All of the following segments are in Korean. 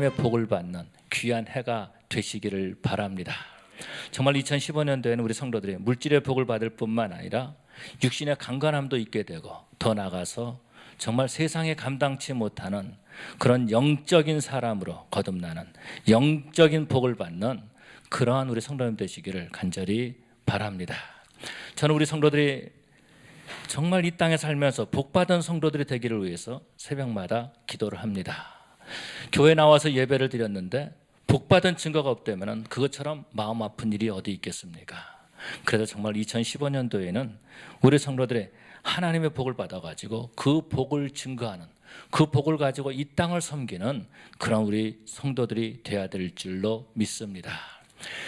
하나님의 복을 받는 귀한 해가 되시기를 바랍니다. 정말 2015년도에는 우리 성도들이 물질의 복을 받을 뿐만 아니라 육신의 강건함도 있게 되고 더 나아가서 정말 세상에 감당치 못하는 그런 영적인 사람으로 거듭나는 영적인 복을 받는 그러한 우리 성도님 되시기를 간절히 바랍니다. 저는 우리 성도들이 정말 이 땅에 살면서 복받은 성도들이 되기를 위해서 새벽마다 기도를 합니다. 교회 나와서 예배를 드렸는데 복받은 증거가 없다면 그것처럼 마음 아픈 일이 어디 있겠습니까? 그래서 정말 2015년도에는 우리 성도들의 하나님의 복을 받아가지고 그 복을 증거하는, 그 복을 가지고 이 땅을 섬기는 그런 우리 성도들이 되어야 될 줄로 믿습니다.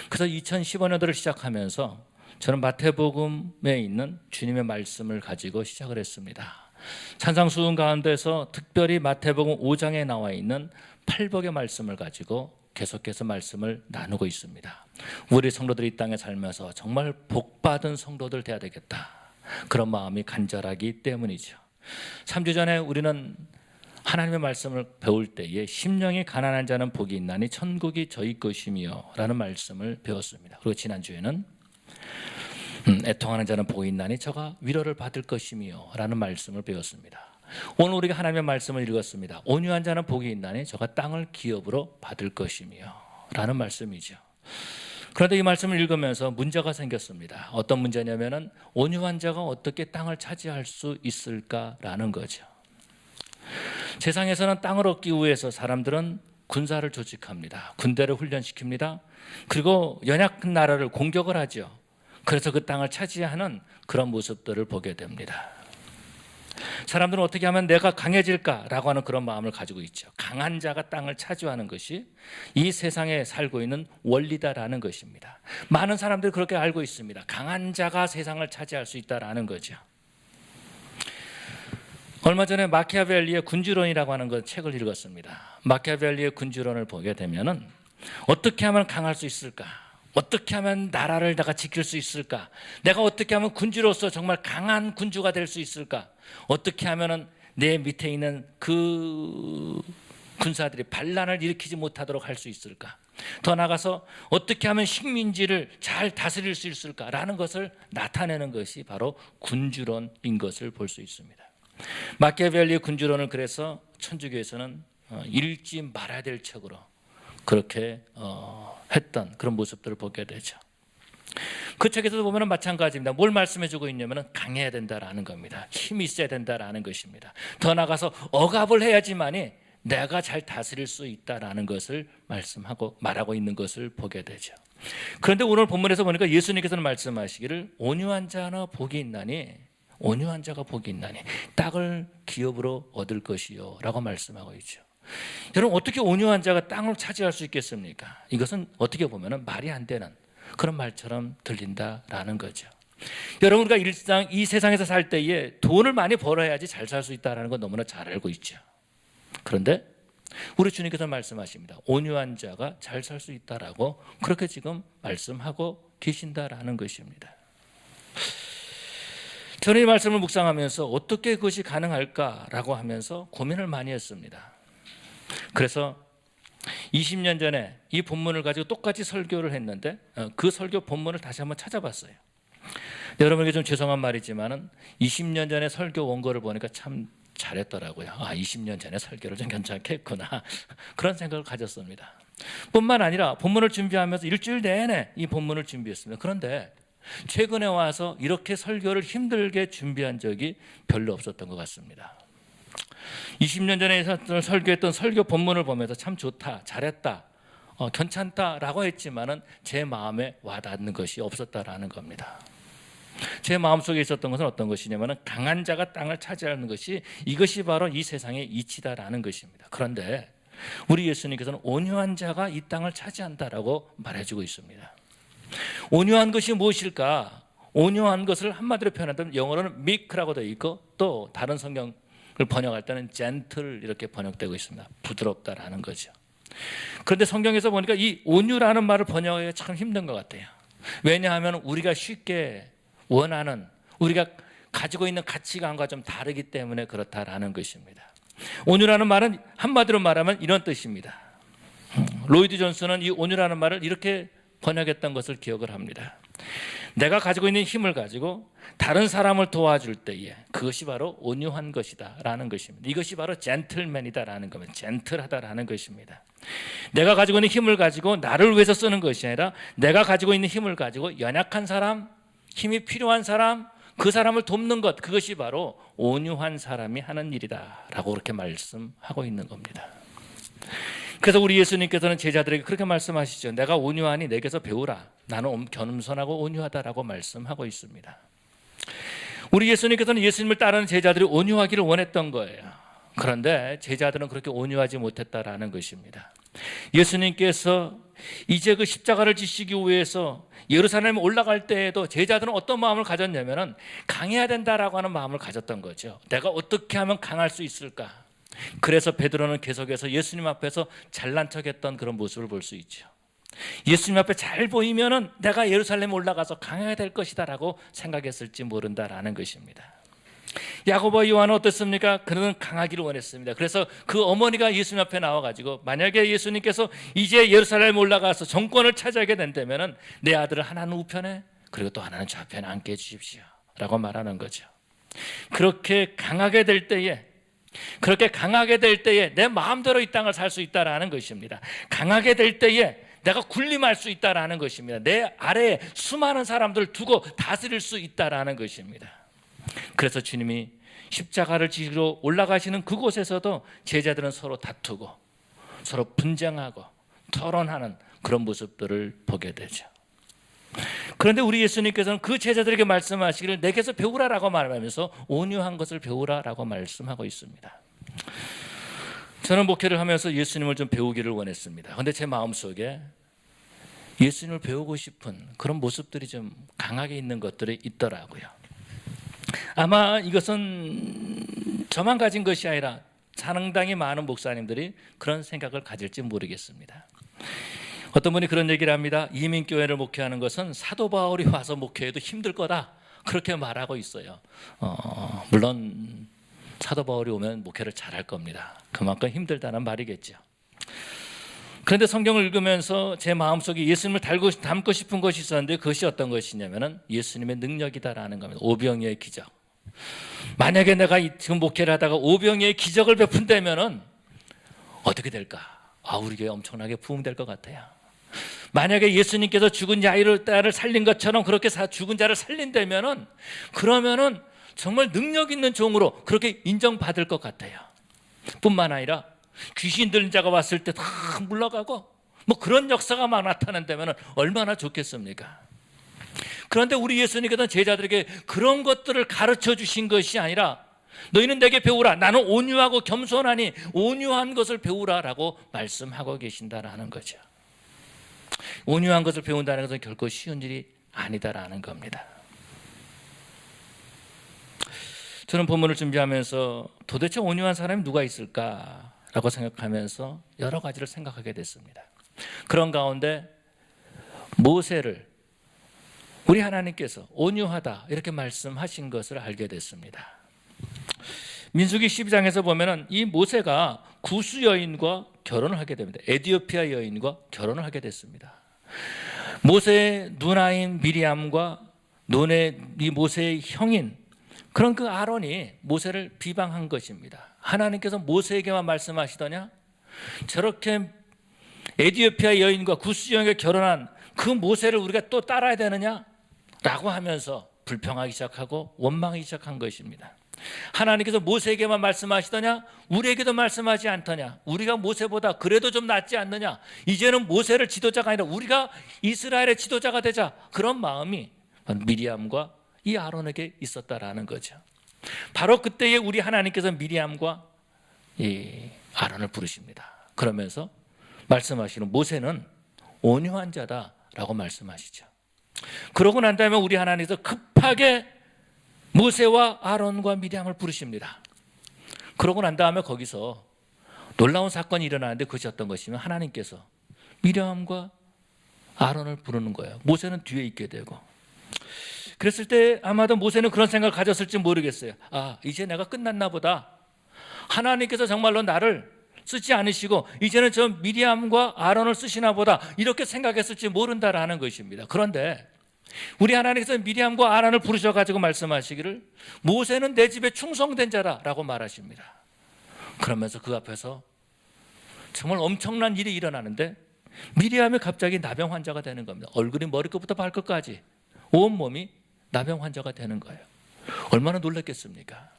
그래서 2015년도를 시작하면서 저는 마태복음에 있는 주님의 말씀을 가지고 시작을 했습니다. 산상수훈 가운데서 특별히 마태복음 5장에 나와 있는 팔복의 말씀을 가지고 계속해서 말씀을 나누고 있습니다. 우리 성도들이 이 땅에 살면서 정말 복받은 성도들 되어야 되겠다, 그런 마음이 간절하기 때문이죠. 3주 전에 우리는 하나님의 말씀을 배울 때에 심령이 가난한 자는 복이 있나니 천국이 저희 것이며 라는 말씀을 배웠습니다. 그리고 지난주에는 애통하는 자는 복이 있나니 저가 위로를 받을 것이며 라는 말씀을 배웠습니다. 오늘 우리가 하나님의 말씀을 읽었습니다. 온유한 자는 복이 있나니 저가 땅을 기업으로 받을 것이며 라는 말씀이죠. 그런데 이 말씀을 읽으면서 문제가 생겼습니다. 어떤 문제냐면은 온유한 자가 어떻게 땅을 차지할 수 있을까라는 거죠. 세상에서는 땅을 얻기 위해서 사람들은 군사를 조직합니다. 군대를 훈련시킵니다. 그리고 연약한 나라를 공격을 하죠. 그래서 그 땅을 차지하는 그런 모습들을 보게 됩니다. 사람들은 어떻게 하면 내가 강해질까라고 하는 그런 마음을 가지고 있죠. 강한 자가 땅을 차지하는 것이 이 세상에 살고 있는 원리다라는 것입니다. 많은 사람들이 그렇게 알고 있습니다. 강한 자가 세상을 차지할 수 있다라는 거죠. 얼마 전에 마키아벨리의 군주론이라고 하는 그 책을 읽었습니다. 마키아벨리의 군주론을 보게 되면은 어떻게 하면 강할 수 있을까? 어떻게 하면 나라를 내가 지킬 수 있을까? 내가 어떻게 하면 군주로서 정말 강한 군주가 될 수 있을까? 어떻게 하면 내 밑에 있는 그 군사들이 반란을 일으키지 못하도록 할 수 있을까? 더 나아가서 어떻게 하면 식민지를 잘 다스릴 수 있을까라는 것을 나타내는 것이 바로 군주론인 것을 볼 수 있습니다. 마키아벨리의 군주론을 그래서 천주교에서는 읽지 말아야 될 책으로 그렇게 했던 그런 모습들을 보게 되죠. 그 책에서도 보면 마찬가지입니다. 뭘 말씀해주고 있냐면 강해야 된다라는 겁니다. 힘이 있어야 된다라는 것입니다. 더 나아가서 억압을 해야지만이 내가 잘 다스릴 수 있다라는 것을 말하고 있는 것을 보게 되죠. 그런데 오늘 본문에서 보니까 예수님께서는 말씀하시기를 온유한 자나 복이 있나니, 온유한 자가 복이 있나니 땅을 기업으로 얻을 것이요 라고 말씀하고 있죠. 여러분, 어떻게 온유한 자가 땅을 차지할 수 있겠습니까? 이것은 어떻게 보면 말이 안 되는 그런 말처럼 들린다라는 거죠. 여러분, 우리가 일상 이 세상에서 살 때에 돈을 많이 벌어야지 잘 살 수 있다는 건 너무나 잘 알고 있죠. 그런데 우리 주님께서 말씀하십니다. 온유한 자가 잘 살 수 있다라고 그렇게 지금 말씀하고 계신다라는 것입니다. 저는 이 말씀을 묵상하면서 어떻게 그것이 가능할까라고 하면서 고민을 많이 했습니다. 그래서 20년 전에 이 본문을 가지고 똑같이 설교를 했는데 그 설교 본문을 다시 한번 찾아봤어요. 여러분에게 좀 죄송한 말이지만 20년 전에 설교 원고를 보니까 참 잘했더라고요. 20년 전에 설교를 좀 괜찮게 했구나, 그런 생각을 가졌습니다. 뿐만 아니라 본문을 준비하면서 일주일 내내 이 본문을 준비했습니다. 그런데 최근에 와서 이렇게 설교를 힘들게 준비한 적이 별로 없었던 것 같습니다. 20년 전에 설교했던 설교 본문을 보면서 참 좋다, 잘했다, 괜찮다라고 했지만은 제 마음에 와닿는 것이 없었다라는 겁니다. 제 마음속에 있었던 것은 어떤 것이냐면 강한 자가 땅을 차지하는 것이, 이것이 바로 이 세상의 이치다라는 것입니다. 그런데 우리 예수님께서는 온유한 자가 이 땅을 차지한다라고 말해주고 있습니다. 온유한 것이 무엇일까? 온유한 것을 한마디로 표현한다면 영어로는 meek라고 되어 있고 또 다른 성경을 번역할 때는 gentle 이렇게 번역되고 있습니다. 부드럽다라는 거죠. 그런데 성경에서 보니까 이 온유라는 말을 번역하기가 참 힘든 것 같아요. 왜냐하면 우리가 쉽게 원하는, 우리가 가지고 있는 가치관과 좀 다르기 때문에 그렇다라는 것입니다. 온유라는 말은 한마디로 말하면 이런 뜻입니다. 로이드 존슨은 이 온유라는 말을 이렇게 번역했던 것을 기억을 합니다. 내가 가지고 있는 힘을 가지고 다른 사람을 도와줄 때에 그것이 바로 온유한 것이다 라는 것입니다. 이것이 바로 젠틀맨이다 라는 겁니다. 젠틀하다라는 것입니다. 내가 가지고 있는 힘을 가지고 나를 위해서 쓰는 것이 아니라 내가 가지고 있는 힘을 가지고 연약한 사람, 힘이 필요한 사람, 그 사람을 돕는 것, 그것이 바로 온유한 사람이 하는 일이다 라고 그렇게 말씀하고 있는 겁니다. 그래서 우리 예수님께서는 제자들에게 그렇게 말씀하시죠. 내가 온유하니 내게서 배우라. 나는 겸손하고 온유하다라고 말씀하고 있습니다. 우리 예수님께서는 예수님을 따르는 제자들이 온유하기를 원했던 거예요. 그런데 제자들은 그렇게 온유하지 못했다라는 것입니다. 예수님께서 이제 그 십자가를 지시기 위해서 예루살렘에 올라갈 때에도 제자들은 어떤 마음을 가졌냐면은 강해야 된다라고 하는 마음을 가졌던 거죠. 내가 어떻게 하면 강할 수 있을까? 그래서 베드로는 계속해서 예수님 앞에서 잘난 척했던 그런 모습을 볼 수 있죠. 예수님 앞에 잘 보이면은 내가 예루살렘에 올라가서 강해야 될 것이다라고 생각했을지 모른다라는 것입니다. 야고보와 요한은 어떻습니까? 그는 강하기를 원했습니다. 그래서 그 어머니가 예수님 앞에 나와가지고 만약에 예수님께서 이제 예루살렘에 올라가서 정권을 차지하게 된다면은 내 아들을 하나는 우편에 그리고 또 하나는 좌편에 앉게 해주십시오 라고 말하는 거죠. 그렇게 강하게 될 때에 내 마음대로 이 땅을 살 수 있다라는 것입니다. 강하게 될 때에 내가 군림할 수 있다라는 것입니다. 내 아래에 수많은 사람들을 두고 다스릴 수 있다라는 것입니다. 그래서 주님이 십자가를 지시러 올라가시는 그곳에서도 제자들은 서로 다투고 서로 분쟁하고 토론하는 그런 모습들을 보게 되죠. 그런데 우리 예수님께서는 그 제자들에게 말씀하시기를 내게서 배우라라고 말하면서 온유한 것을 배우라라고 말씀하고 있습니다. 저는 목회를 하면서 예수님을 좀 배우기를 원했습니다. 그런데 제 마음속에 예수님을 배우고 싶은 그런 모습들이 좀 강하게 있는 것들이 있더라고요. 아마 이것은 저만 가진 것이 아니라 상당히 많은 목사님들이 그런 생각을 가질지 모르겠습니다. 어떤 분이 그런 얘기를 합니다. 이민교회를 목회하는 것은 사도 바울이 와서 목회해도 힘들 거다 그렇게 말하고 있어요. 물론 사도 바울이 오면 목회를 잘할 겁니다. 그만큼 힘들다는 말이겠죠. 그런데 성경을 읽으면서 제 마음속에 예수님을 담고 싶은 것이 있었는데 그것이 어떤 것이냐면 예수님의 능력이다라는 겁니다. 오병이어의 기적. 만약에 내가 지금 목회를 하다가 오병이어의 기적을 베푼다면 어떻게 될까? 우리 교회 엄청나게 부흥될 것 같아요. 만약에 예수님께서 죽은 자를 살린 것처럼 그렇게 죽은 자를 살린다면은 그러면은 정말 능력 있는 종으로 그렇게 인정받을 것 같아요. 뿐만 아니라 귀신 들린 자가 왔을 때 다 물러가고 뭐 그런 역사가 막 나타난다면 얼마나 좋겠습니까? 그런데 우리 예수님께서는 제자들에게 그런 것들을 가르쳐 주신 것이 아니라 너희는 내게 배우라. 나는 온유하고 겸손하니 온유한 것을 배우라라고 말씀하고 계신다라는 거죠. 온유한 것을 배운다는 것은 결코 쉬운 일이 아니다라는 겁니다. 저는 본문을 준비하면서 도대체 온유한 사람이 누가 있을까라고 생각하면서 여러 가지를 생각하게 됐습니다. 그런 가운데 모세를 우리 하나님께서 온유하다 이렇게 말씀하신 것을 알게 됐습니다. 민수기 12장에서 보면은 이 모세가 구스 여인과 결혼을 하게 됩니다. 에티오피아 여인과 결혼을 하게 됐습니다. 모세의 누나인 미리암과 이 모세의 형인 그런 그 아론이 모세를 비방한 것입니다. 하나님께서 모세에게만 말씀하시더냐? 저렇게 에티오피아 여인과 구스 여인과 결혼한 그 모세를 우리가 또 따라야 되느냐? 라고 하면서 불평하기 시작하고 원망하기 시작한 것입니다. 하나님께서 모세에게만 말씀하시더냐? 우리에게도 말씀하지 않더냐? 우리가 모세보다 그래도 좀 낫지 않느냐? 이제는 모세를 지도자가 아니라 우리가 이스라엘의 지도자가 되자. 그런 마음이 미리암과 이 아론에게 있었다라는 거죠. 바로 그때에 우리 하나님께서 미리암과 이 아론을 부르십니다. 그러면서 말씀하시는 모세는 온유한 자다라고 말씀하시죠. 그러고 난 다음에 우리 하나님께서 급하게 모세와 아론과 미리암을 부르십니다. 그러고 난 다음에 거기서 놀라운 사건이 일어나는데 그것이 어떤 것이면 하나님께서 미리암과 아론을 부르는 거예요. 모세는 뒤에 있게 되고. 그랬을 때 아마도 모세는 그런 생각을 가졌을지 모르겠어요. 이제 내가 끝났나 보다. 하나님께서 정말로 나를 쓰지 않으시고 이제는 저 미리암과 아론을 쓰시나 보다 이렇게 생각했을지 모른다라는 것입니다. 그런데 우리 하나님께서 미리암과 아론을 부르셔가지고 말씀하시기를 모세는 내 집에 충성된 자라라고 말하십니다. 그러면서 그 앞에서 정말 엄청난 일이 일어나는데 미리암이 갑자기 나병 환자가 되는 겁니다. 얼굴이 머리끝부터 발끝까지 온몸이 나병 환자가 되는 거예요. 얼마나 놀랐겠습니까?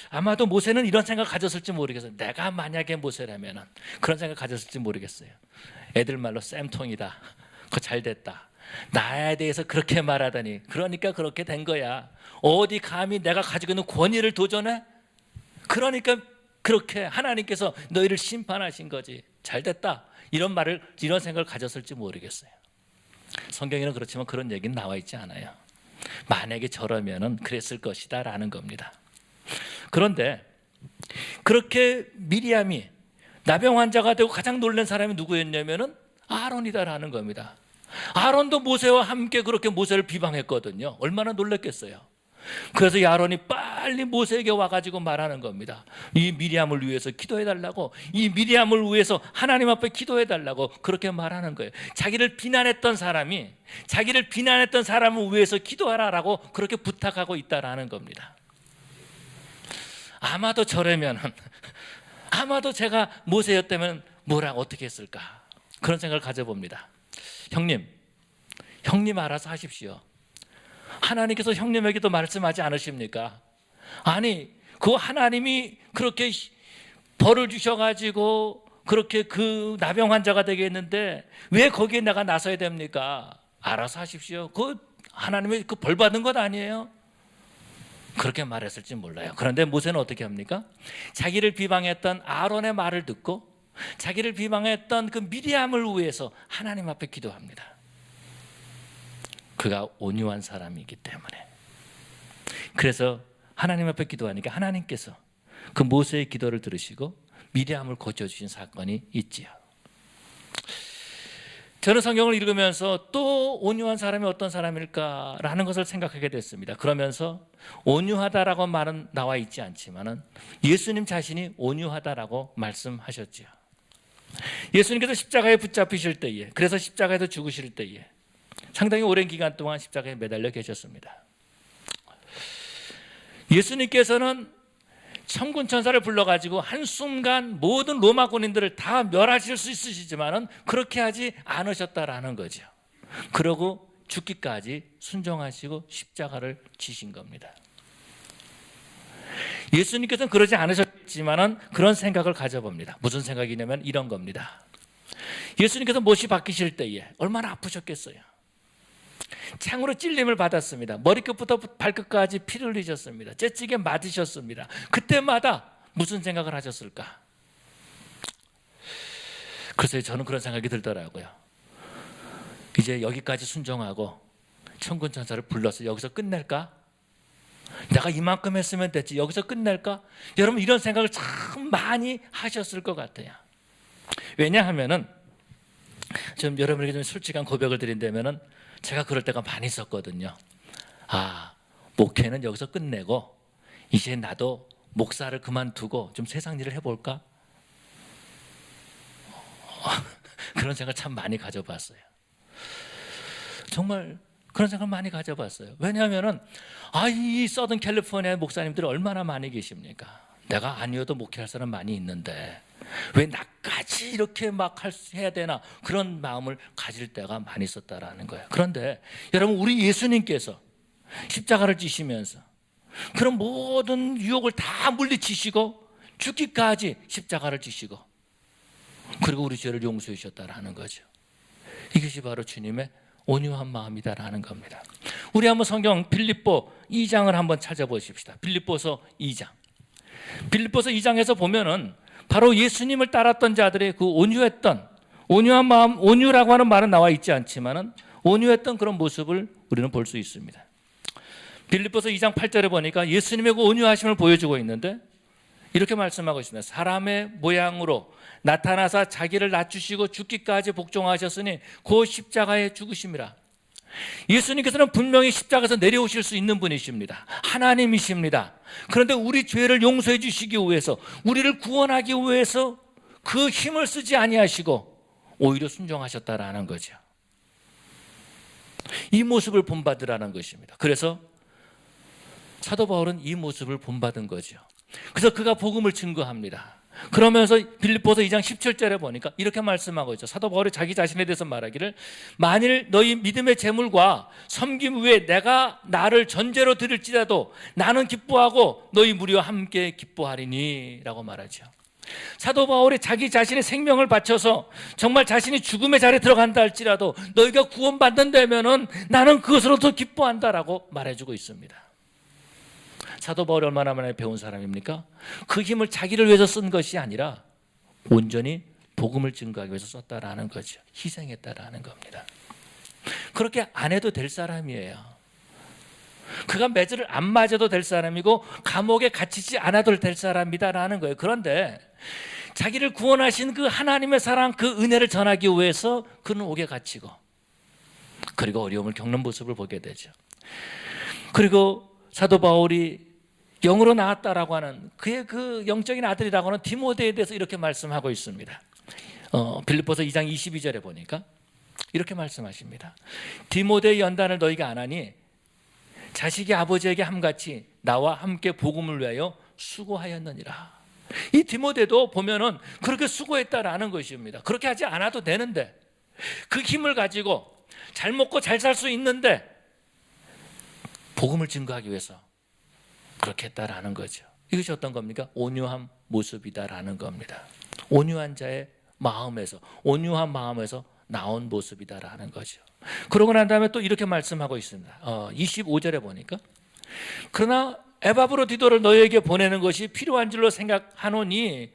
아마도 모세는 이런 생각 가졌을지 모르겠어요. 내가 만약에 모세라면 그런 생각 가졌을지 모르겠어요. 애들 말로 쌤통이다. 그거 잘 됐다. 나에 대해서 그렇게 말하다니. 그러니까 그렇게 된 거야. 어디 감히 내가 가지고 있는 권위를 도전해? 그러니까 그렇게 하나님께서 너희를 심판하신 거지. 잘 됐다. 이런 생각을 가졌을지 모르겠어요. 성경에는 그렇지만 그런 얘기는 나와 있지 않아요. 만약에 저라면은 그랬을 것이다 라는 겁니다. 그런데 그렇게 미리암이 나병 환자가 되고 가장 놀란 사람이 누구였냐면은 아론이다라는 겁니다. 아론도 모세와 함께 그렇게 모세를 비방했거든요. 얼마나 놀랐겠어요. 그래서 이 아론이 빨리 모세에게 와가지고 말하는 겁니다. 이 미리암을 위해서 기도해달라고, 이 미리암을 위해서 하나님 앞에 기도해달라고 그렇게 말하는 거예요. 자기를 비난했던 사람을 위해서 기도하라라고 그렇게 부탁하고 있다라는 겁니다. 아마도 저라면, 아마도 제가 모세였다면 어떻게 했을까? 그런 생각을 가져봅니다. 형님 알아서 하십시오. 하나님께서 형님에게도 말씀하지 않으십니까? 아니, 그 하나님이 그렇게 벌을 주셔가지고 그렇게 그 나병 환자가 되게 했는데 왜 거기에 내가 나서야 됩니까? 알아서 하십시오. 그 하나님이 그 벌 받은 것 아니에요? 그렇게 말했을지 몰라요. 그런데 모세는 어떻게 합니까? 자기를 비방했던 아론의 말을 듣고 자기를 비방했던 그 미리암을 위해서 하나님 앞에 기도합니다. 그가 온유한 사람이기 때문에. 그래서 하나님 앞에 기도하니까 하나님께서 그 모세의 기도를 들으시고 미리암을 고쳐주신 사건이 있지요. 저는 성경을 읽으면서 또 온유한 사람이 어떤 사람일까라는 것을 생각하게 됐습니다. 그러면서 온유하다라고 말은 나와 있지 않지만은 예수님 자신이 온유하다라고 말씀하셨지요. 예수님께서 십자가에 붙잡히실 때에, 그래서 십자가에서 죽으실 때에 상당히 오랜 기간 동안 십자가에 매달려 계셨습니다. 예수님께서는 천군 천사를 불러가지고 한순간 모든 로마 군인들을 다 멸하실 수 있으시지만은 그렇게 하지 않으셨다라는 거죠. 그러고 죽기까지 순종하시고 십자가를 지신 겁니다. 예수님께서는 그러지 않으셨지만은 그런 생각을 가져봅니다. 무슨 생각이냐면 이런 겁니다. 예수님께서 못이 박히실 때에 얼마나 아프셨겠어요. 창으로 찔림을 받았습니다. 머리끝부터 발끝까지 피를 흘리셨습니다. 재치게 맞으셨습니다. 그때마다 무슨 생각을 하셨을까? 글쎄요, 저는 그런 생각이 들더라고요. 이제 여기까지 순종하고 천군 천사를 불러서 여기서 끝낼까? 내가 이만큼 했으면 됐지, 여기서 끝낼까? 여러분, 이런 생각을 참 많이 하셨을 것 같아요. 왜냐하면은 좀 여러분에게 좀 솔직한 고백을 드린다면은 제가 그럴 때가 많이 있었거든요. 목회는 여기서 끝내고 이제 나도 목사를 그만두고 좀 세상 일을 해볼까? 그런 생각을 참 많이 가져봤어요. 정말 그런 생각을 많이 가져봤어요. 왜냐하면은 이 서든 캘리포니아 목사님들이 얼마나 많이 계십니까? 내가 아니어도 목회할 사람 많이 있는데 왜 나까지 이렇게 막 해야 되나, 그런 마음을 가질 때가 많이 있었다라는 거예요. 그런데 여러분, 우리 예수님께서 십자가를 지시면서 그런 모든 유혹을 다 물리치시고 죽기까지 십자가를 지시고 그리고 우리 죄를 용서해 주셨다라는 거죠. 이것이 바로 주님의 온유한 마음이다라는 겁니다. 우리 한번 성경 빌립보 2장을 한번 찾아보십시다. 빌립보서 2장. 빌립보서 2장에서 보면은 바로 예수님을 따랐던 자들의 그 온유한 마음, 온유라고 하는 말은 나와 있지 않지만은 온유했던 그런 모습을 우리는 볼 수 있습니다. 빌립보서 2장 8절에 보니까 예수님의 그 온유하심을 보여주고 있는데 이렇게 말씀하고 있습니다. 사람의 모양으로 나타나사 자기를 낮추시고 죽기까지 복종하셨으니 그 십자가에 죽으심이라. 예수님께서는 분명히 십자가에서 내려오실 수 있는 분이십니다. 하나님이십니다. 그런데 우리 죄를 용서해 주시기 위해서, 우리를 구원하기 위해서 그 힘을 쓰지 아니하시고 오히려 순종하셨다라는 거죠. 이 모습을 본받으라는 것입니다. 그래서 사도 바울은 이 모습을 본받은 거죠. 그래서 그가 복음을 증거합니다. 그러면서 빌립보서 2장 17절에 보니까 이렇게 말씀하고 있죠. 사도 바울이 자기 자신에 대해서 말하기를 만일 너희 믿음의 재물과 섬김 위에 내가 나를 전제로 드릴지라도 나는 기뻐하고 너희 무리와 함께 기뻐하리니 라고 말하죠. 사도 바울이 자기 자신의 생명을 바쳐서 정말 자신이 죽음의 자리에 들어간다 할지라도 너희가 구원받는다면은 나는 그것으로 더 기뻐한다라고 말해주고 있습니다. 사도 바울이 얼마나 많이 배운 사람입니까? 그 힘을 자기를 위해서 쓴 것이 아니라 온전히 복음을 증거하기 위해서 썼다라는 거죠. 희생했다라는 겁니다. 그렇게 안 해도 될 사람이에요. 그가 매질을 안 맞아도 될 사람이고 감옥에 갇히지 않아도 될 사람이다라는 거예요. 그런데 자기를 구원하신 그 하나님의 사랑, 그 은혜를 전하기 위해서 그는 옥에 갇히고 그리고 어려움을 겪는 모습을 보게 되죠. 그리고 사도 바울이 영으로 나왔다라고 하는 그의 그 영적인 아들이라고 하는 디모데에 대해서 이렇게 말씀하고 있습니다. 빌립보서 2장 22절에 보니까 이렇게 말씀하십니다. 디모데의 연단을 너희가 안 하니 자식이 아버지에게 함같이 나와 함께 복음을 위하여 수고하였느니라. 이 디모데도 보면은 그렇게 수고했다라는 것입니다. 그렇게 하지 않아도 되는데 그 힘을 가지고 잘 먹고 잘 살 수 있는데 복음을 증거하기 위해서 그렇게 했다라는 거죠. 이것이 어떤 겁니까? 온유한 모습이다라는 겁니다. 온유한 자의 마음에서, 온유한 마음에서 나온 모습이다라는 거죠. 그러고 난 다음에 또 이렇게 말씀하고 있습니다. 25절에 보니까 그러나 에바브로디도를 너희에게 보내는 것이 필요한 줄로 생각하노니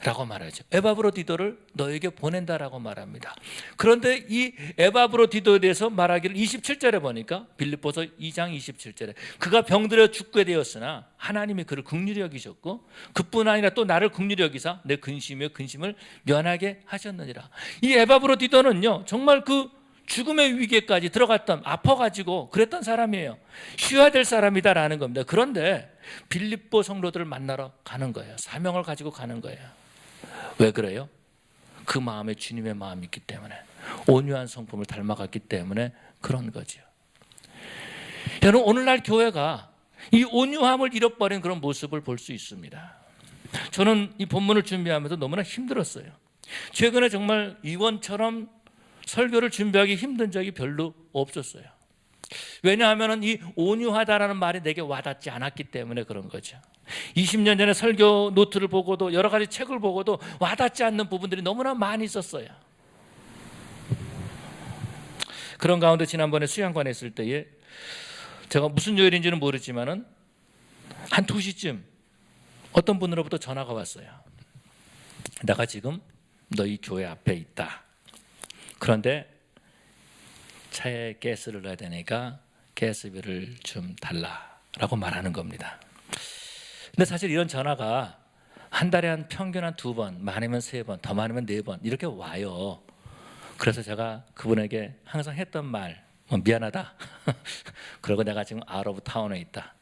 라고 말하죠. 에바브로디도를 너에게 보낸다라고 말합니다. 그런데 이 에바브로디도에 대해서 말하기를 27절에 보니까 빌립보서 2장 27절에 그가 병들어 죽게 되었으나 하나님이 그를 긍휼히 여기셨고 그뿐 아니라 또 나를 긍휼히 여기사 내 근심의 근심을 면하게 하셨느니라. 이 에바브로디도는요 정말 그 죽음의 위기에까지 들어갔던 아파가지고 그랬던 사람이에요. 쉬어야 될 사람이다라는 겁니다. 그런데 빌립보 성도들을 만나러 가는 거예요. 사명을 가지고 가는 거예요. 왜 그래요? 그 마음에 주님의 마음이 있기 때문에, 온유한 성품을 닮아갔기 때문에 그런 거죠. 여러분, 오늘날 교회가 이 온유함을 잃어버린 그런 모습을 볼 수 있습니다. 저는 이 본문을 준비하면서 너무나 힘들었어요. 최근에 정말 이번처럼 설교를 준비하기 힘든 적이 별로 없었어요. 왜냐하면 이 온유하다라는 말이 내게 와닿지 않았기 때문에 그런 거죠. 20년 전에 설교 노트를 보고도 여러 가지 책을 보고도 와닿지 않는 부분들이 너무나 많이 있었어요. 그런 가운데 지난번에 수양관에 있을 때에 제가 무슨 요일인지는 모르지만은 한 2시쯤 어떤 분으로부터 전화가 왔어요. 내가 지금 너희 교회 앞에 있다. 그런데 차에 가스를 넣어야 되니까 가스비를 좀 달라라고 말하는 겁니다. 근데 사실 이런 전화가 한 달에 한 평균 한 2번, 많으면 3번, 더 많으면 4번 이렇게 와요. 그래서 제가 그분에게 항상 했던 말, 미안하다. 그리고 내가 지금 아웃 오브 타운에 있다.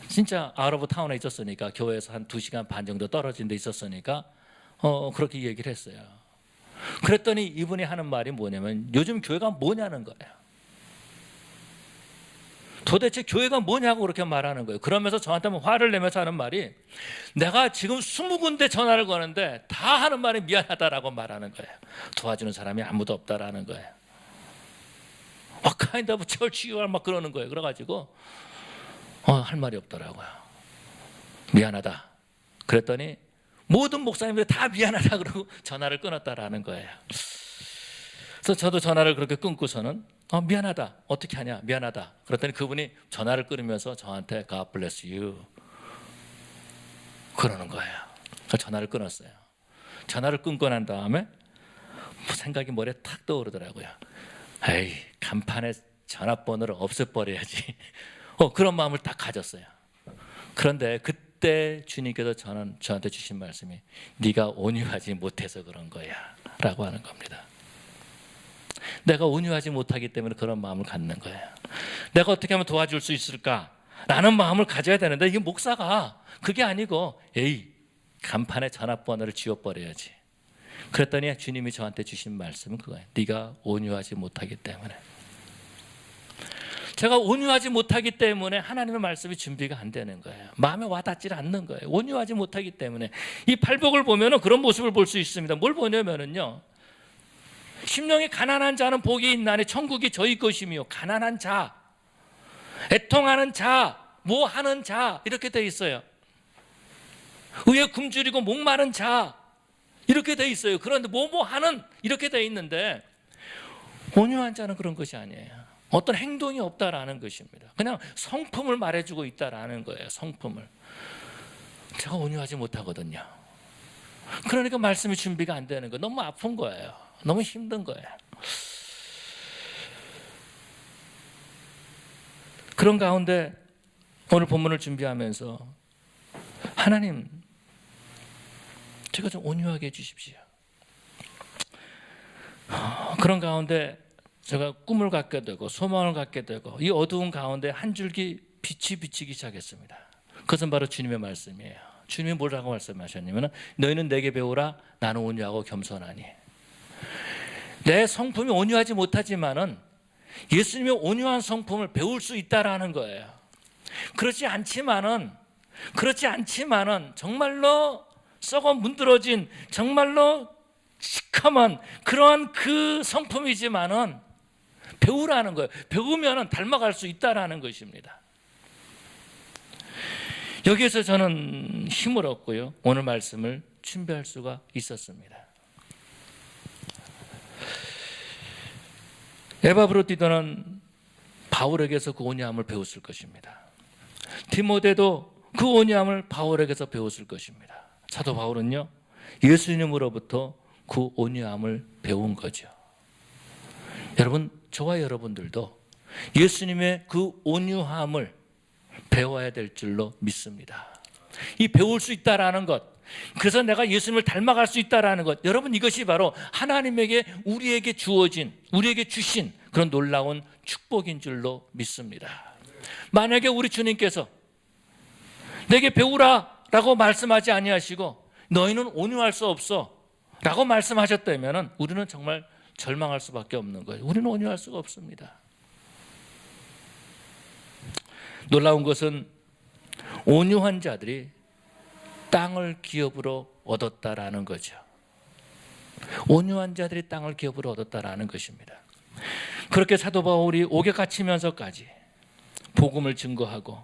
진짜 아웃 오브 타운에 있었으니까 교회에서 한 2시간 반 정도 떨어진 데 있었으니까 그렇게 얘기를 했어요. 그랬더니 이분이 하는 말이 뭐냐면 요즘 교회가 뭐냐는 거예요. 도대체 교회가 뭐냐고 그렇게 말하는 거예요. 그러면서 저한테 화를 내면서 하는 말이 내가 지금 20군데 전화를 거는데 다 하는 말이 미안하다라고 말하는 거예요. 도와주는 사람이 아무도 없다라는 거예요. What kind of church you are 막 그러는 거예요. 그래가지고 할 말이 없더라고요. 미안하다. 그랬더니 모든 목사님들이 다 미안하다 그러고 전화를 끊었다라는 거예요. 그래서 저도 전화를 그렇게 끊고서는 미안하다. 어떻게 하냐? 미안하다. 그랬더니 그분이 전화를 끊으면서 저한테 God bless you 그러는 거예요. 그래서 전화를 끊었어요. 전화를 끊고 난 다음에 생각이 머리에 탁 떠오르더라고요. 에이, 간판에 전화번호를 없애버려야지. 그런 마음을 딱 가졌어요. 그런데 그때 주님께서 저한테 주신 말씀이 네가 온유하지 못해서 그런 거야 라고 하는 겁니다. 내가 온유하지 못하기 때문에 그런 마음을 갖는 거예요. 내가 어떻게 하면 도와줄 수 있을까? 라는 마음을 가져야 되는데 이게 목사가 그게 아니고 에이, 간판에 전화번호를 지워버려야지. 그랬더니 주님이 저한테 주신 말씀은 그거예요. 네가 온유하지 못하기 때문에. 제가 온유하지 못하기 때문에 하나님의 말씀이 준비가 안 되는 거예요. 마음에 와닿지 않는 거예요. 온유하지 못하기 때문에. 이 팔복을 보면 그런 모습을 볼 수 있습니다. 뭘 보냐면요, 심령이 가난한 자는 복이 있나니 천국이 저희 것이며, 가난한 자, 애통하는 자, 뭐 하는 자, 이렇게 돼 있어요. 의에 굶주리고 목마른 자, 이렇게 돼 있어요. 그런데 뭐 하는, 이렇게 돼 있는데, 온유한 자는 그런 것이 아니에요. 어떤 행동이 없다라는 것입니다. 그냥 성품을 말해주고 있다라는 거예요. 성품을. 제가 온유하지 못하거든요. 그러니까 말씀이 준비가 안 되는 거예요. 너무 아픈 거예요. 너무 힘든 거예요. 그런 가운데 오늘 본문을 준비하면서 하나님, 제가 좀 온유하게 해주십시오. 그런 가운데 제가 꿈을 갖게 되고 소망을 갖게 되고, 이 어두운 가운데 한 줄기 빛이 비치기 시작했습니다. 그것은 바로 주님의 말씀이에요. 주님이 뭐라고 말씀하셨냐면, 너희는 내게 배우라, 나는 온유하고 겸손하니. 내 성품이 온유하지 못하지만은 예수님의 온유한 성품을 배울 수 있다라는 거예요. 그렇지 않지만은 정말로 썩어 문드러진, 정말로 시커먼 그러한 그 성품이지만은 배우라는 거예요. 배우면은 닮아갈 수 있다라는 것입니다. 여기에서 저는 힘을 얻고요, 오늘 말씀을 준비할 수가 있었습니다. 에바브로디도는 바울에게서 그 온유함을 배웠을 것입니다. 디모데도 그 온유함을 바울에게서 배웠을 것입니다. 사도 바울은요, 예수님으로부터 그 온유함을 배운 거죠. 여러분, 저와 여러분들도 예수님의 그 온유함을 배워야 될 줄로 믿습니다. 이 배울 수 있다라는 것, 그래서 내가 예수님을 닮아갈 수 있다라는 것, 여러분, 이것이 바로 하나님에게 우리에게 주어진, 우리에게 주신 그런 놀라운 축복인 줄로 믿습니다. 만약에 우리 주님께서 내게 배우라 라고 말씀하지 아니하시고 너희는 온유할 수 없어 라고 말씀하셨다면 우리는 정말 절망할 수밖에 없는 거예요. 우리는 온유할 수가 없습니다. 놀라운 것은 온유한 자들이 땅을 기업으로 얻었다라는 거죠. 온유한 자들이 땅을 기업으로 얻었다라는 것입니다. 그렇게 사도 바울이 옥에 갇히면서까지 복음을 증거하고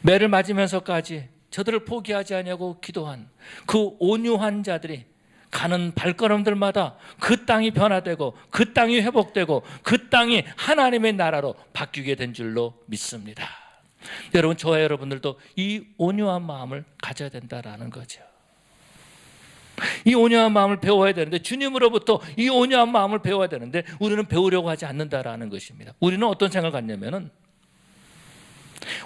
매를 맞으면서까지 저들을 포기하지 아니하고 기도한 그 온유한 자들이 가는 발걸음들마다 그 땅이 변화되고 그 땅이 회복되고 그 땅이 하나님의 나라로 바뀌게 된 줄로 믿습니다. 여러분, 저와 여러분들도 이 온유한 마음을 가져야 된다라는 거죠. 이 온유한 마음을 배워야 되는데, 주님으로부터 이 온유한 마음을 배워야 되는데 우리는 배우려고 하지 않는다라는 것입니다. 우리는 어떤 생각을 갖냐면은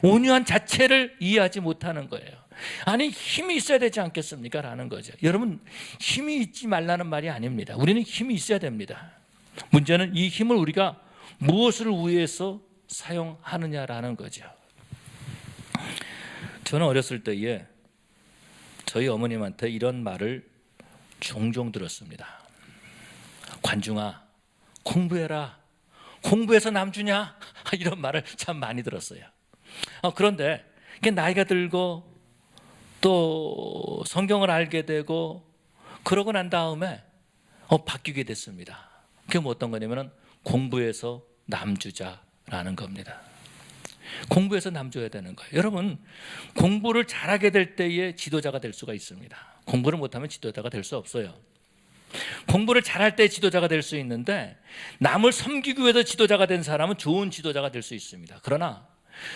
온유한 자체를 이해하지 못하는 거예요. 아니, 힘이 있어야 되지 않겠습니까? 라는 거죠. 여러분, 힘이 있지 말라는 말이 아닙니다. 우리는 힘이 있어야 됩니다. 문제는 이 힘을 우리가 무엇을 위해서 사용하느냐라는 거죠. 저는 어렸을 때에 저희 어머님한테 이런 말을 종종 들었습니다. 관중아, 공부해라. 공부해서 남 주냐? 이런 말을 참 많이 들었어요. 그런데 나이가 들고 또 성경을 알게 되고 그러고 난 다음에 바뀌게 됐습니다. 그게 뭐 어떤 거냐면 공부해서 남 주자라는 겁니다. 공부해서 남 줘야 되는 거예요. 여러분, 공부를 잘하게 될 때에 지도자가 될 수가 있습니다. 공부를 못하면 지도자가 될 수 없어요. 공부를 잘할 때 지도자가 될 수 있는데, 남을 섬기기 위해서 지도자가 된 사람은 좋은 지도자가 될 수 있습니다. 그러나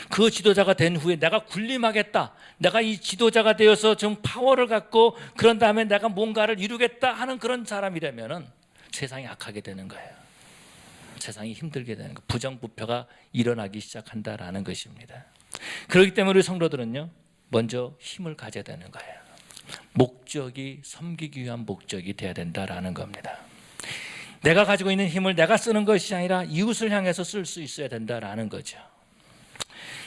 그 지도자가 된 후에 내가 군림하겠다, 내가 이 지도자가 되어서 좀 파워를 갖고 그런 다음에 내가 뭔가를 이루겠다 하는 그런 사람이라면 세상이 악하게 되는 거예요. 세상이 힘들게 되는 거, 부정부패가 일어나기 시작한다라는 것입니다. 그렇기 때문에 우리 성도들은요, 먼저 힘을 가져야 되는 거예요. 목적이 섬기기 위한 목적이 돼야 된다라는 겁니다. 내가 가지고 있는 힘을 내가 쓰는 것이 아니라 이웃을 향해서 쓸 수 있어야 된다라는 거죠.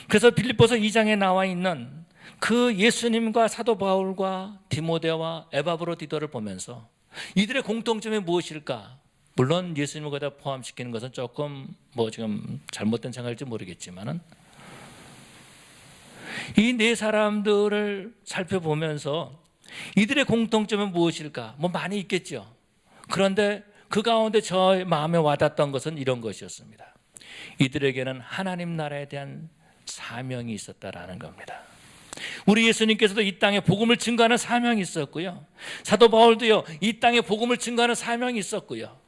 그래서 빌립보서 2장에 나와 있는 그 예수님과 사도 바울과 디모데와 에바브로디도를 보면서 이들의 공통점이 무엇일까? 물론 예수님을 거기다 포함시키는 것은 조금 지금 잘못된 생각일지 모르겠지만은 이 네 사람들을 살펴보면서 이들의 공통점은 무엇일까? 많이 있겠죠. 그런데 그 가운데 저 마음에 와닿았던 것은 이런 것이었습니다. 이들에게는 하나님 나라에 대한 사명이 있었다라는 겁니다. 우리 예수님께서도 이 땅에 복음을 증거하는 사명이 있었고요. 사도 바울도요, 이 땅에 복음을 증거하는 사명이 있었고요.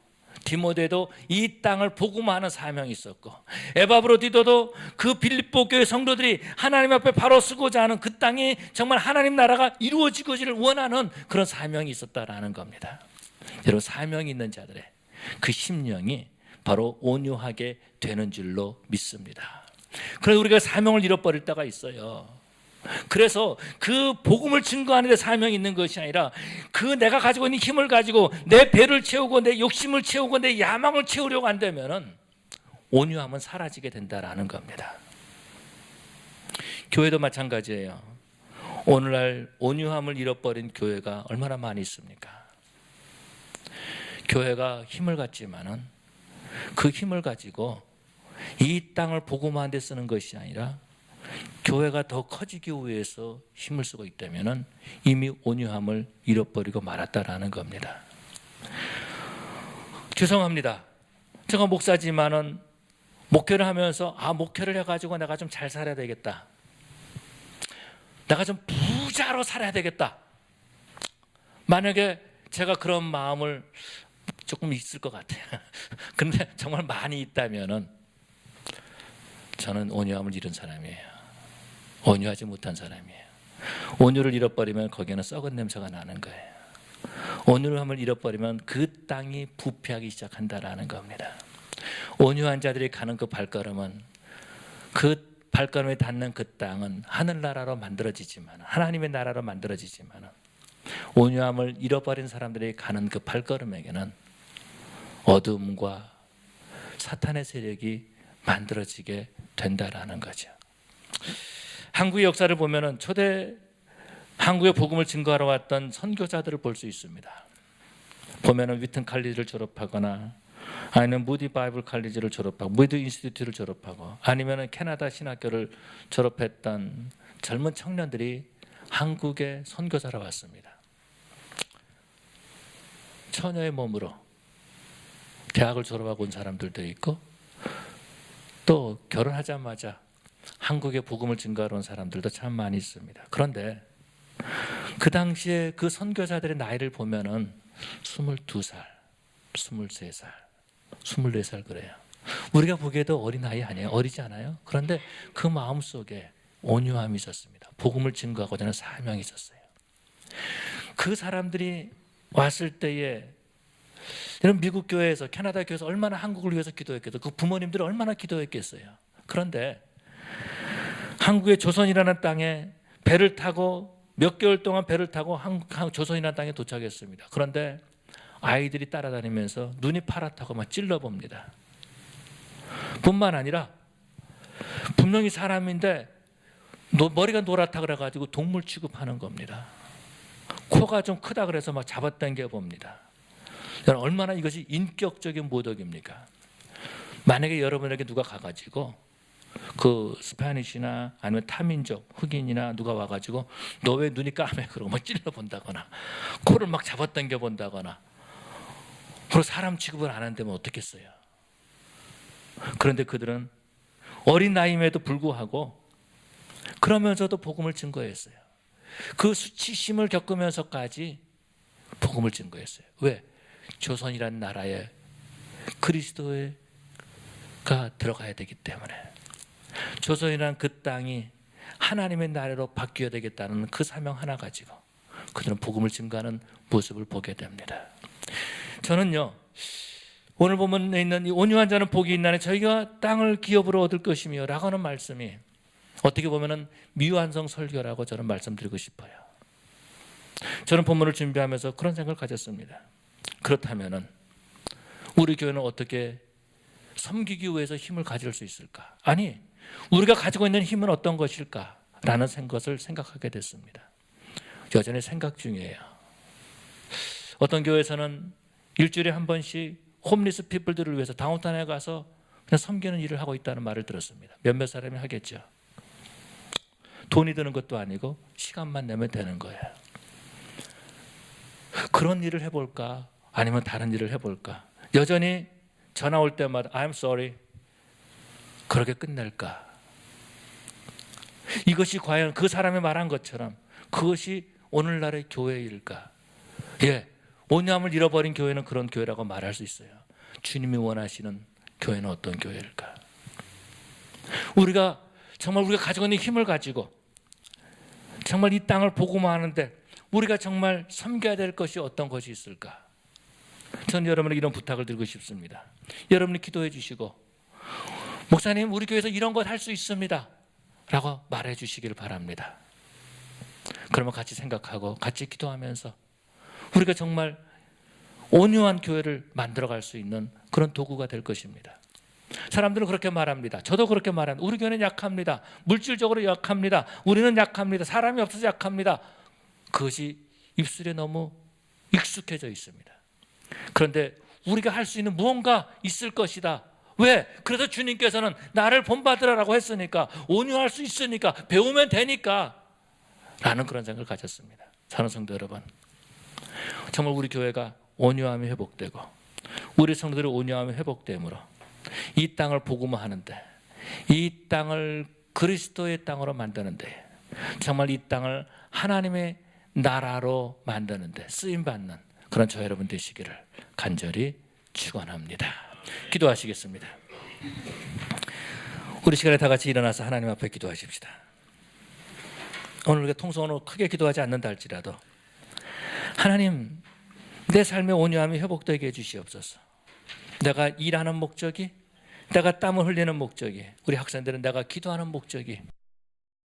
디모데도 이 땅을 복음화하는 사명이 있었고, 에바브로디도도 그 빌립보 교회 성도들이 하나님 앞에 바로 서고자 하는 그 땅이 정말 하나님 나라가 이루어지기를 원하는 그런 사명이 있었다라는 겁니다. 여러분, 사명이 있는 자들의 그 심령이 바로 온유하게 되는 줄로 믿습니다. 그래서 우리가 사명을 잃어버릴 때가 있어요. 그래서 그 복음을 증거하는 데 사명이 있는 것이 아니라 그 내가 가지고 있는 힘을 가지고 내 배를 채우고 내 욕심을 채우고 내 야망을 채우려고 한다면은 온유함은 사라지게 된다라는 겁니다. 교회도 마찬가지예요. 오늘날 온유함을 잃어버린 교회가 얼마나 많이 있습니까? 교회가 힘을 갖지만은 그 힘을 가지고 이 땅을 복음화하는 데 쓰는 것이 아니라 교회가 더 커지기 위해서 힘을 쓰고 있다면 이미 온유함을 잃어버리고 말았다라는 겁니다. 죄송합니다. 제가 목사지만은 목회를 하면서 목회를 해가지고 내가 좀 잘 살아야 되겠다. 내가 좀 부자로 살아야 되겠다. 만약에 제가 그런 마음을 조금 있을 것 같아요. 근데 정말 많이 있다면은 저는 온유함을 잃은 사람이에요. 온유하지 못한 사람이에요. 온유를 잃어버리면 거기에는 썩은 냄새가 나는 거예요. 온유함을 잃어버리면 그 땅이 부패하기 시작한다라는 겁니다. 온유한 자들이 가는 그 발걸음은, 그 발걸음에 닿는 그 땅은 하늘나라로 만들어지지만, 하나님의 나라로 만들어지지만, 온유함을 잃어버린 사람들이 가는 그 발걸음에게는 어둠과 사탄의 세력이 만들어지게 된다라는 거죠. 한국의 역사를 보면은 초대 한국의 복음을 증거하러 왔던 선교사들을 볼 수 있습니다. 보면은 위튼 칼리지를 졸업하거나 아니면 무디 바이블 칼리지를 졸업하고 무디 인스티튜트를 졸업하고 아니면은 캐나다 신학교를 졸업했던 젊은 청년들이 한국에 선교사로 왔습니다. 처녀의 몸으로 대학을 졸업하고 온 사람들도 있고 또 결혼하자마자 한국의 복음을 증거하러 온 사람들도 참 많이 있습니다. 그런데 그 당시에 그 선교사들의 나이를 보면은 22살, 23살, 24살 그래요. 우리가 보기에도 어린 나이 아니에요? 어리지 않아요? 그런데 그 마음속에 온유함이 있었습니다. 복음을 증거하고자 하는 사명이 있었어요. 그 사람들이 왔을 때에 여러분, 미국 교회에서, 캐나다 교회에서 얼마나 한국을 위해서 기도했겠어요. 그 부모님들이 얼마나 기도했겠어요. 그런데 한국의 조선이라는 땅에 배를 타고 몇 개월 동안 배를 타고 조선이라는 땅에 도착했습니다. 그런데 아이들이 따라다니면서 눈이 파랗다고 막 찔러봅니다. 뿐만 아니라 분명히 사람인데 머리가 노랗다 그래가지고 동물 취급하는 겁니다. 코가 좀 크다 그래서 막 잡아당겨 봅니다. 얼마나 이것이 인격적인 모독입니까? 만약에 여러분에게 누가 가가지고 그 스파니시나 아니면 타민족 흑인이나 누가 와가지고 너 왜 눈이 까매 그러고 막 찔러본다거나 코를 막 잡아당겨 본다거나 그리고 사람 취급을 안 한다면 어떻겠어요? 그런데 그들은 어린 나이임에도 불구하고 그러면서도 복음을 증거했어요. 그 수치심을 겪으면서까지 복음을 증거했어요. 왜? 조선이라는 나라에 그리스도가 들어가야 되기 때문에, 조선이라는 그 땅이 하나님의 나라로 바뀌어야 되겠다는 그 사명 하나 가지고 그들은 복음을 증거하는 모습을 보게 됩니다. 저는요, 오늘 본문에 있는 이 온유한 자는 복이 있나니 저희가 땅을 기업으로 얻을 것이며 라고 하는 말씀이 어떻게 보면 미완성 설교라고 저는 말씀드리고 싶어요. 저는 본문을 준비하면서 그런 생각을 가졌습니다. 그렇다면 우리 교회는 어떻게 섬기기 위해서 힘을 가질 수 있을까? 아니, 우리가 가지고 있는 힘은 어떤 것일까? 라는 것을 생각하게 됐습니다. 여전히 생각 중이에요. 어떤 교회에서는 일주일에 한 번씩 홈리스 피플들을 위해서 다운타운에 가서 그냥 섬기는 일을 하고 있다는 말을 들었습니다. 몇몇 사람이 하겠죠. 돈이 드는 것도 아니고 시간만 내면 되는 거예요. 그런 일을 해볼까? 아니면 다른 일을 해볼까? 여전히 전화 올 때마다 I'm sorry 그렇게 끝낼까? 이것이 과연 그 사람이 말한 것처럼 그것이 오늘날의 교회일까? 예, 온유함을 잃어버린 교회는 그런 교회라고 말할 수 있어요. 주님이 원하시는 교회는 어떤 교회일까? 우리가 가지고 있는 힘을 가지고 정말 이 땅을 복음화 하는데 우리가 정말 섬겨야 될 것이 어떤 것이 있을까? 저는 여러분에게 이런 부탁을 드리고 싶습니다. 여러분이 기도해 주시고 목사님 우리 교회에서 이런 것 할 수 있습니다 라고 말해 주시기를 바랍니다. 그러면 같이 생각하고 같이 기도하면서 우리가 정말 온유한 교회를 만들어갈 수 있는 그런 도구가 될 것입니다. 사람들은 그렇게 말합니다. 저도 그렇게 말합니다. 우리 교회는 약합니다. 물질적으로 약합니다. 우리는 약합니다. 사람이 없어서 약합니다. 그것이 입술에 너무 익숙해져 있습니다. 그런데 우리가 할 수 있는 무언가 있을 것이다. 왜? 그래서 주님께서는 나를 본받으라고 했으니까, 온유할 수 있으니까, 배우면 되니까 라는 그런 생각을 가졌습니다. 사랑하는 성도 여러분, 정말 우리 교회가 온유함이 회복되고 우리 성도들의 온유함이 회복됨으로 이 땅을 복음화하는데, 이 땅을 그리스도의 땅으로 만드는데, 정말 이 땅을 하나님의 나라로 만드는데 쓰임받는 그런 저 여러분 되시기를 간절히 축원합니다. 기도하시겠습니다. 우리 시간에 다 같이 일어나서 하나님 앞에 기도하십시다. 오늘 우리가 통성으로 크게 기도하지 않는다 할지라도 하나님, 내 삶의 온유함이 회복되게 해주시옵소서. 내가 일하는 목적이, 내가 땀을 흘리는 목적이, 우리 학생들은 내가 기도하는 목적이